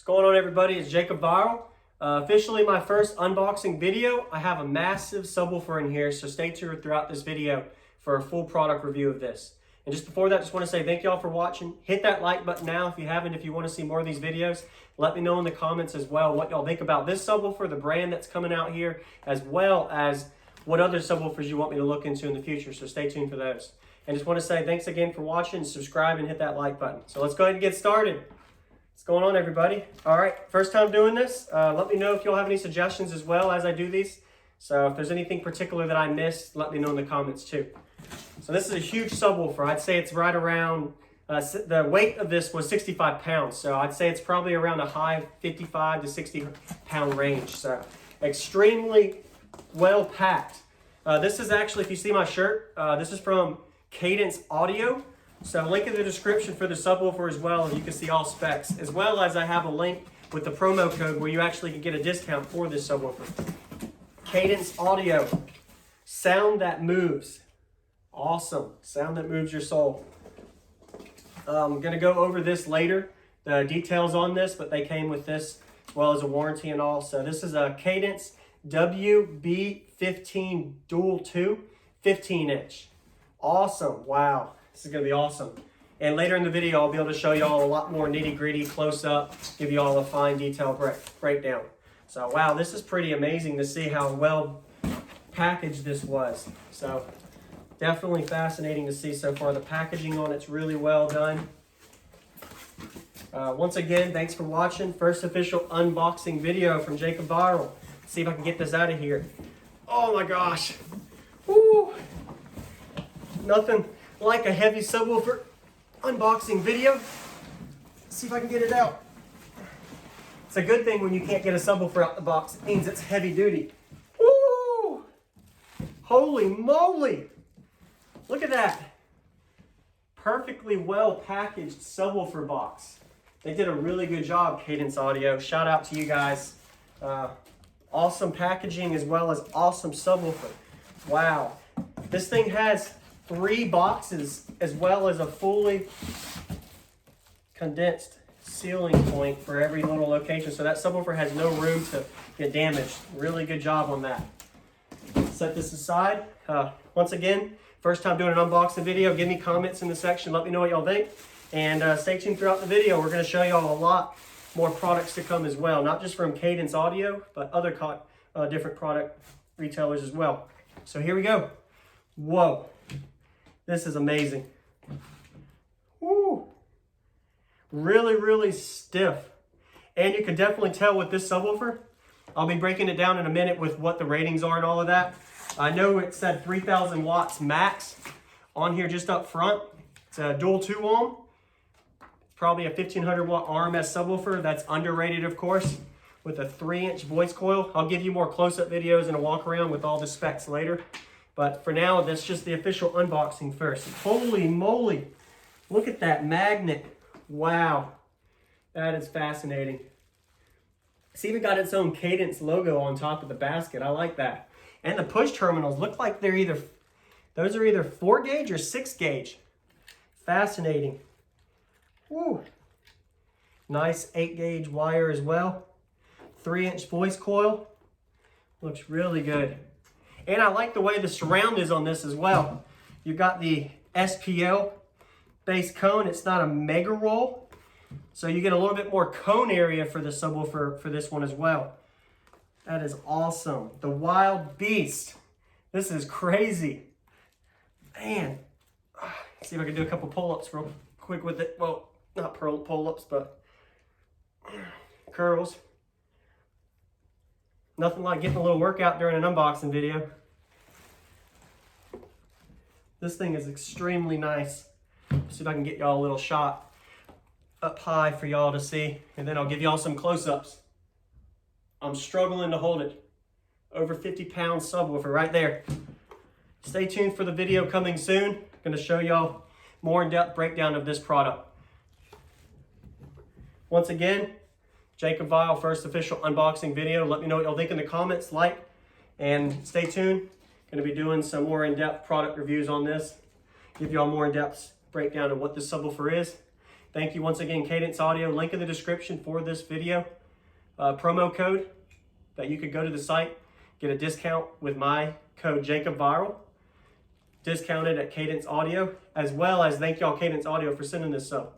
going on, everybody? It's JacobViral. Officially my first unboxing video. I have a massive subwoofer in here, so stay tuned throughout this video for a full product review of this. And just before that, just want to say thank y'all for watching. Hit that like button now if you haven't. If you want to see more of these videos, let me know in the comments as well what y'all think about this subwoofer, the brand that's coming out here, as well as what other subwoofers you want me to look into in the future. So stay tuned for those. And just want to say thanks again for watching. Subscribe and hit that like button. So let's go ahead and get started. What's going on, everybody? All right, first time doing this. Let me know if y'all have any suggestions as well as I do these. So if there's anything particular that I missed, let me know in the comments too. So this is a huge subwoofer. I'd say it's right around, the weight of this was 65 pounds. So I'd say it's probably around a high 55 to 60 pound range. So extremely well packed. This is actually, if you see my shirt, this is from Cadence Audio. So link in the description for the subwoofer as well, and you can see all specs, as well as I have a link with the promo code where you actually can get a discount for this subwoofer. Cadence Audio, sound that moves. Awesome, sound that moves your soul. I'm gonna go over this later, the details on this, but they came with this as well as a warranty and all. So this is a Cadence WB15 Dual 2 15-inch. Awesome, wow. This is gonna be awesome. And later in the video, I'll be able to show y'all a lot more nitty-gritty close-up, give you all a fine detail breakdown. So wow, this is pretty amazing to see how well packaged this was. So definitely fascinating to see so far. The packaging on it's really well done. Once again, thanks for watching. First official unboxing video from JacobViral. Let's see if I can get this out of here. Oh my gosh. Woo. Nothing like a heavy subwoofer unboxing video. Let's see if I can get it out. It's a good thing when you can't get a subwoofer out the box. It means it's heavy duty. Woo! Holy moly! Look at that. Perfectly well packaged subwoofer box. They did a really good job, Cadence Audio. Shout out to you guys. Awesome packaging as well as awesome subwoofer. Wow. This thing has 3 boxes as well as a fully condensed sealing point for every little location. So that subwoofer has no room to get damaged. Really good job on that. Set this aside. Once again, first time doing an unboxing video. Give me comments in the section. Let me know what y'all think. And stay tuned throughout the video. We're going to show y'all a lot more products to come as well. Not just from Cadence Audio, but other different product retailers as well. So here we go. Whoa. This is amazing. Woo. Really, really stiff. And you can definitely tell with this subwoofer. I'll be breaking it down in a minute with what the ratings are and all of that. I know it said 3,000 watts max on here just up front. It's a dual 2 ohm. Probably a 1,500 watt RMS subwoofer. That's underrated, of course, with a 3-inch voice coil. I'll give you more close-up videos and a walk around with all the specs later. But for now, that's just the official unboxing first. Holy moly. Look at that magnet. Wow. That is fascinating. It's even got its own Cadence logo on top of the basket. I like that. And the push terminals look like they're those are either 4 gauge or 6 gauge. Fascinating. Woo. Nice 8 gauge wire as well. 3-inch voice coil. Looks really good. And I like the way the surround is on this as well. You've got the SPL base cone. It's not a mega roll. So you get a little bit more cone area for the subwoofer for this one as well. That is awesome. The Wild Beast. This is crazy. Man. Let's see if I can do a couple pull-ups real quick with it. Well, not pull-ups, but curls. Nothing like getting a little workout during an unboxing video. This thing is extremely nice. See if I can get y'all a little shot up high for y'all to see, and then I'll give y'all some close-ups. I'm struggling to hold it. Over 50-pound subwoofer right there. Stay tuned for the video coming soon. I'm gonna show y'all more in-depth breakdown of this product. Once again, JacobViral first official unboxing video. Let me know what y'all think in the comments, like, and stay tuned. Going to be doing some more in-depth product reviews on this. Give y'all more in-depth breakdown of what this subwoofer is. Thank you once again, Cadence Audio. Link in the description for this video. Promo code that you could go to the site, get a discount with my code JacobViral. Discounted at Cadence Audio, as well as thank y'all Cadence Audio for sending this sub.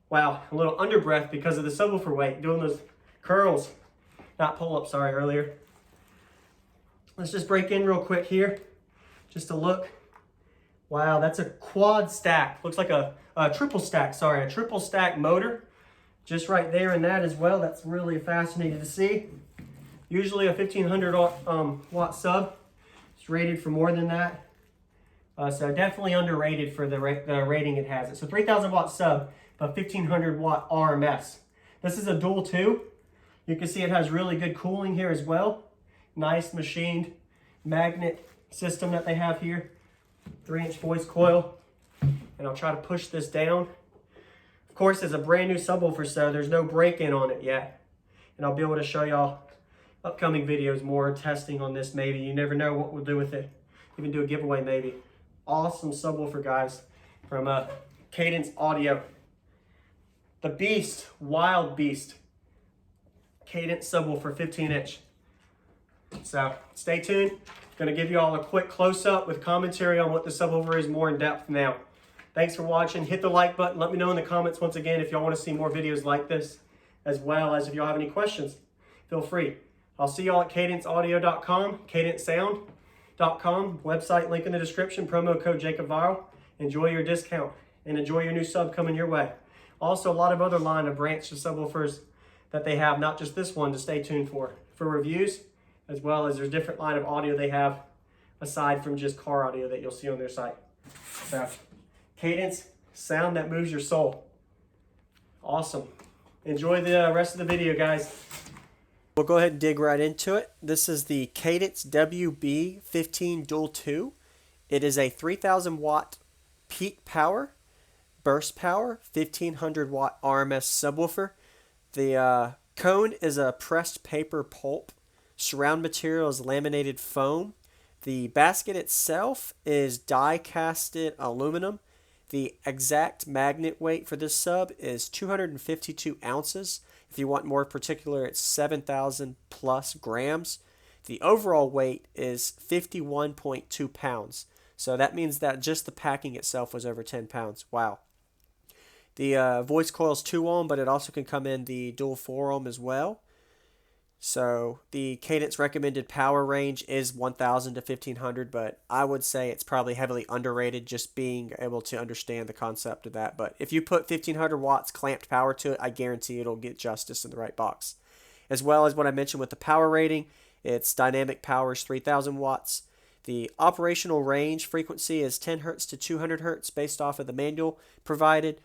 Wow, a little under breath because of the subwoofer weight, doing those curls, not pull-ups, sorry, earlier. Let's just break in real quick here, just to look. Wow, that's a quad stack. Looks like a triple stack, sorry, a triple stack motor. Just right there in that as well. That's really fascinating to see. Usually a 1500 watt sub. It's rated for more than that. So definitely underrated for the rating it has. It's a 3000 watt sub, but 1500 watt RMS. This is a dual 2. You can see it has really good cooling here as well. Nice machined magnet system that they have here. 3-inch voice coil. And I'll try to push this down. Of course, it's a brand new subwoofer, so there's no break-in on it yet. And I'll be able to show y'all upcoming videos, more testing on this maybe. You never know what we'll do with it. Even do a giveaway maybe. Awesome subwoofer, guys, from Cadence Audio. The Beast, Wild Beast. Cadence subwoofer, 15-inch. So stay tuned. Going to give you all a quick close-up with commentary on what the subwoofer is more in depth now. Thanks for watching. Hit the like button. Let me know in the comments once again if y'all want to see more videos like this, as well as if y'all have any questions. Feel free. I'll see y'all at cadenceaudio.com, cadencesound.com, website link in the description, promo code JacobViral. Enjoy your discount and enjoy your new sub coming your way. Also, a lot of other line of branch of subwoofers that they have, not just this one, to stay tuned for reviews, as well as there's different line of audio they have aside from just car audio that you'll see on their site. So, Cadence, sound that moves your soul. Awesome. Enjoy the rest of the video, guys. We'll go ahead and dig right into it. This is the Cadence WB15 Dual 2. It is a 3000 watt peak power, burst power, 1500 watt RMS subwoofer. The cone is a pressed paper pulp. Surround material is laminated foam. The basket itself is die-casted aluminum. The exact magnet weight for this sub is 252 ounces. If you want more particular, it's 7,000 plus grams. The overall weight is 51.2 pounds. So that means that just the packing itself was over 10 pounds. Wow. The voice coil is 2 ohm, but it also can come in the dual 4 ohm as well. So the Cadence recommended power range is 1000 to 1500, but I would say it's probably heavily underrated, just being able to understand the concept of that. But if you put 1500 watts clamped power to it, I guarantee it'll get justice in the right box. As well as what I mentioned with the power rating, its dynamic power is 3000 watts. The operational range frequency is 10 hertz to 200 hertz based off of the manual provided.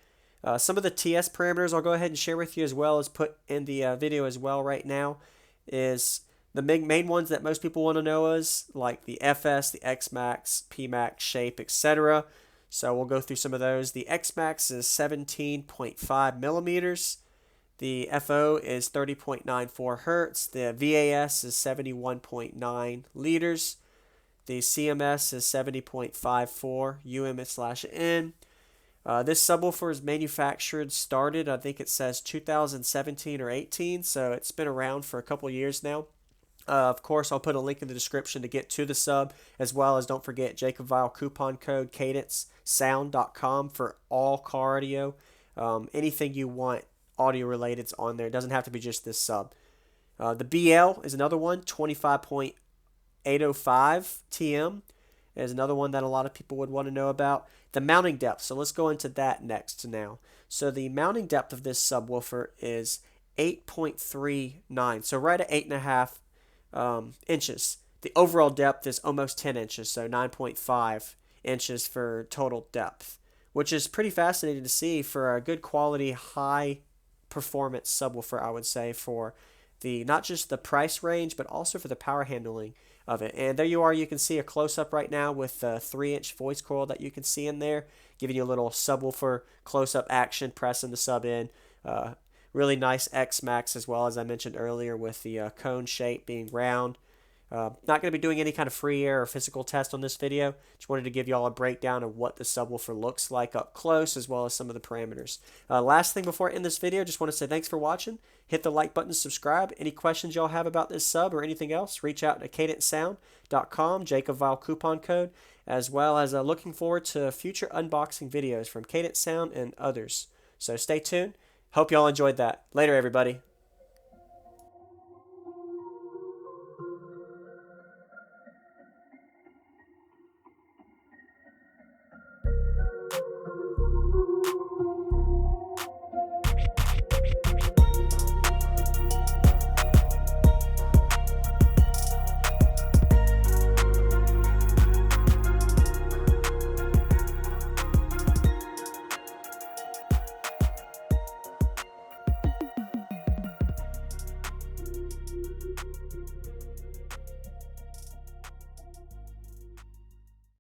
Some of the TS parameters I'll go ahead and share with you, as well as put in the video as well right now, is the main ones that most people want to know is like the FS, the XMax, PMax, shape, etc. So we'll go through some of those. The XMax is 17.5 millimeters. The FO is 30.94 hertz. The VAS is 71.9 liters. The CMS is 70.54 UM/N. This subwoofer is started, I think it says 2017 or 18, so it's been around for a couple years now. Of course, I'll put a link in the description to get to the sub, as well as don't forget JacobViral coupon code cadencesound.com for all car audio. Anything you want audio related is on there. It doesn't have to be just this sub. The BL is another one, 25.805 TM. Is another one that a lot of people would want to know about. The mounting depth. So let's go into that next now. So the mounting depth of this subwoofer is 8.39. So right at 8.5 inches. The overall depth is almost 10 inches. So 9.5 inches for total depth, which is pretty fascinating to see for a good quality, high performance subwoofer, I would say, for the not just the price range, but also for the power handling of it. And there you are, you can see a close-up right now with the 3-inch voice coil that you can see in there, giving you a little subwoofer close-up action, pressing the sub in. Really nice XMax, as well as I mentioned earlier, with the cone shape being round. Not going to be doing any kind of free air or physical test on this video. Just wanted to give you all a breakdown of what the subwoofer looks like up close, as well as some of the parameters. Last thing before I end this video, just want to say thanks for watching. Hit the like button to subscribe. Any questions y'all have about this sub or anything else, reach out to cadencesound.com, JacobViral coupon code, as well as looking forward to future unboxing videos from Cadence Sound and others. So stay tuned. Hope y'all enjoyed that. Later, everybody.